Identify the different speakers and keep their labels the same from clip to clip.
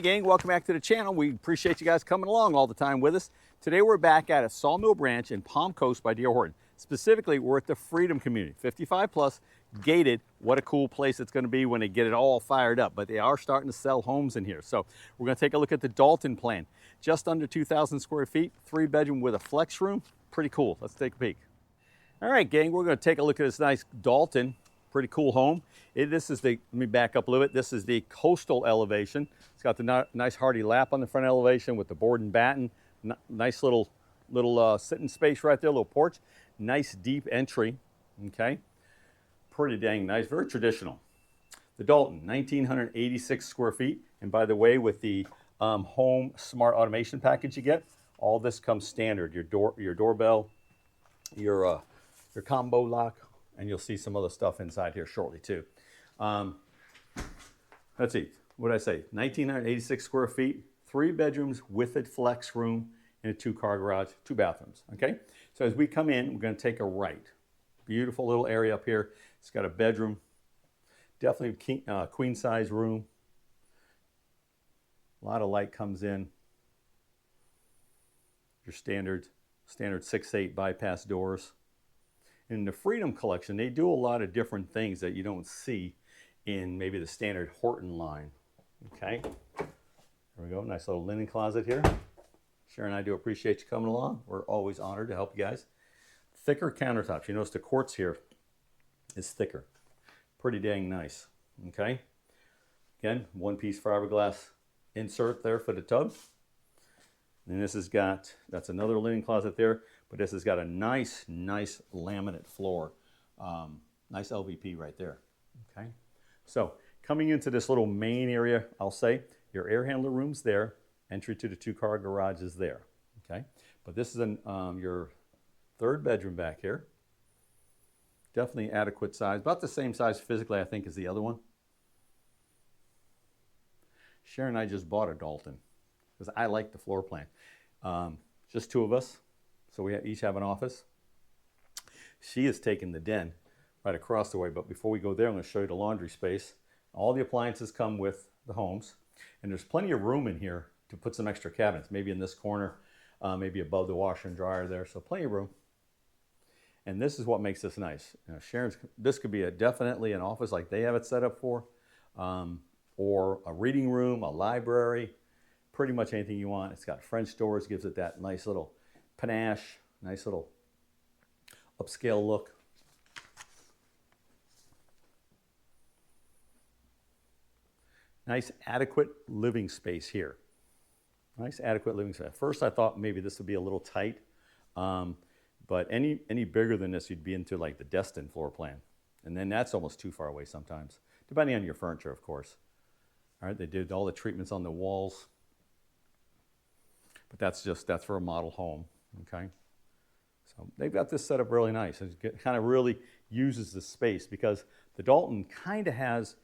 Speaker 1: gang, welcome back to the channel. We appreciate you guys coming along all the time with us. Today we're back at a Sawmill branch in Palm Coast by D.R. Horton. Specifically, we're at the Freedom Community, 55 plus, gated. What a cool place it's going to be when they get it all fired up. But they are starting to sell homes in here. So we're going to take a look at the Dalton plan. Just under 2,000 square feet, 3-bedroom with a flex room. Pretty cool. Let's take a peek. All right, gang, we're going to take a look at this nice Dalton. Pretty cool home. This is the, let me back up a little bit. This is the coastal elevation. It's got the nice hardy lap on the front elevation with the board and batten. Nice little sitting space right there, little porch. Nice deep entry, okay? Pretty dang nice, very traditional. The Dalton, 1,986 square feet. And by the way, with the home smart automation package you get, all this comes standard. Your doorbell, your combo lock, and you'll see some other stuff inside here shortly too. Let's see, what did I say? 1,986 square feet, 3 bedrooms with a flex room and a 2-car garage, 2 bathrooms, okay? So as we come in, we're gonna take a right. Beautiful little area up here. It's got a bedroom, definitely a queen size room. A lot of light comes in. Your standard 6/8 bypass doors. In the Freedom Collection, they do a lot of different things that you don't see in maybe the standard Horton line. Okay, there we go. Nice little linen closet here. Sharon and I do appreciate you coming along. We're always honored to help you guys. Thicker countertops. You notice the quartz here is thicker. Pretty dang nice. Okay, again, 1-piece fiberglass insert there for the tub. And this has got, that's another linen closet there, but this has got a nice laminate floor. Nice LVP right there, okay? So coming into this little main area, I'll say, your air handler room's there, entry to the 2-car garage is there, okay? But this is your 3rd bedroom back here. Definitely adequate size, about the same size physically, I think, as the other one. Sharon and I just bought a Dalton, because I like the floor plan. Just 2 of us, so we each have an office. She has taken the den right across the way, but before we go there, I'm going to show you the laundry space. All the appliances come with the homes, and there's plenty of room in here to put some extra cabinets, maybe in this corner, maybe above the washer and dryer there, so plenty of room. And this is what makes this nice. You know, this could be definitely an office like they have it set up for, or a reading room, a library, pretty much anything you want. It's got French doors, gives it that nice little panache, nice little upscale look. Nice adequate living space here. Nice adequate living space. At first I thought maybe this would be a little tight, but any bigger than this, you'd be into like the Destin floor plan. And then that's almost too far away sometimes, depending on your furniture, of course. All right, they did all the treatments on the walls. But that's for a model home, okay? So they've got this set up really nice. It kind of really uses the space because the Dalton kind of has,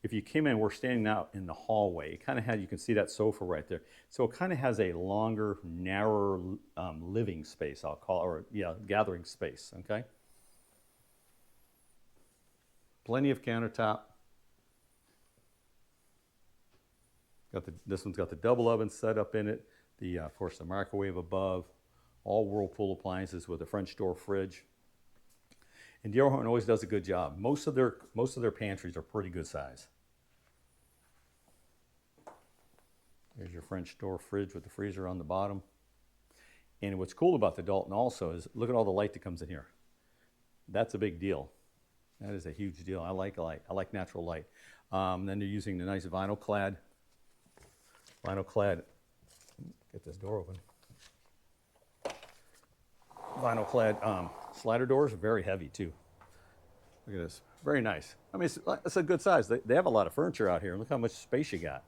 Speaker 1: if you came in, we're standing out in the hallway, it kind of had, you can see that sofa right there. So it kind of has a longer, narrower living space, I'll call it, or yeah, gathering space, okay? Plenty of countertop. This one's got the double oven set up in it. Of course, the microwave above, all Whirlpool appliances with a French door fridge. And D.R. Horton always does a good job. Most of their pantries are pretty good size. There's your French door fridge with the freezer on the bottom. And what's cool about the Dalton also is look at all the light that comes in here. That's a big deal. That is a huge deal. I like light. I like natural light. Then they're using the nice vinyl clad. Get this door open. Vinyl clad slider doors, very heavy too. Look at this, very nice. I mean, it's a good size. They have a lot of furniture out here. Look how much space you got,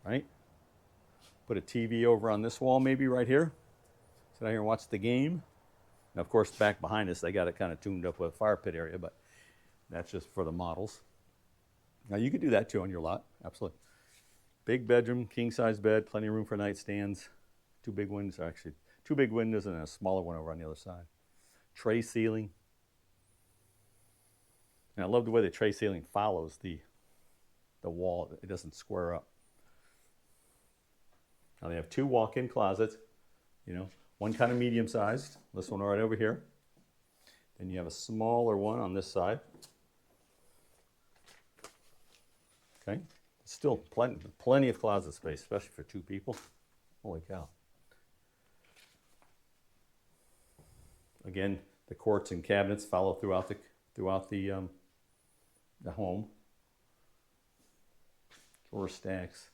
Speaker 1: right? Put a TV over on this wall maybe right here. Sit out here and watch the game. And of course, back behind us, they got it kind of tuned up with a fire pit area, but that's just for the models. Now you could do that too on your lot, absolutely. Big bedroom, king size bed, plenty of room for nightstands. 2 big windows, actually 2 big windows and a smaller one over on the other side. Tray ceiling. And I love the way the tray ceiling follows the wall. It doesn't square up. Now they have 2 walk-in closets, one kind of medium-sized, this one right over here. Then you have a smaller one on this side. Okay, still plenty of closet space, especially for 2 people. Holy cow. Again, the quartz and cabinets follow throughout the home. Drawer stacks.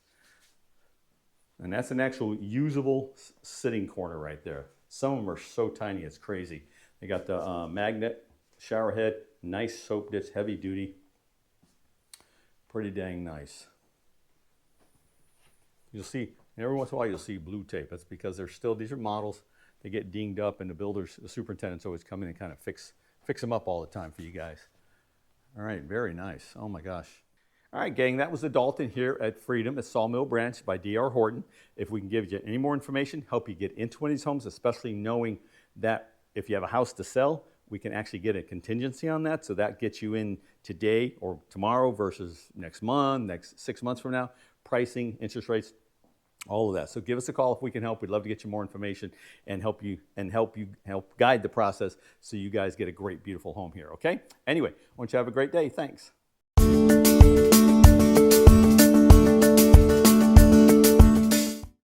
Speaker 1: And that's an actual usable sitting corner right there. Some of them are so tiny, it's crazy. They got the magnet shower head, nice soap dish, heavy duty. Pretty dang nice. You'll see, every once in a while you'll see blue tape. That's because these are models. They get dinged up and the superintendents always come in and kind of fix them up all the time for you guys. All right, very nice. Oh my gosh. All right, gang, that was the Dalton here at Freedom at Sawmill Branch by D.R. Horton. If we can give you any more information, help you get into one of these homes, especially knowing that if you have a house to sell, we can actually get a contingency on that. So that gets you in today or tomorrow versus next month, next 6 months from now, pricing, interest rates, all of that. So give us a call if we can help. We'd love to get you more information and help guide the process so you guys get a great, beautiful home here, okay? Anyway, I want you to have a great day. Thanks.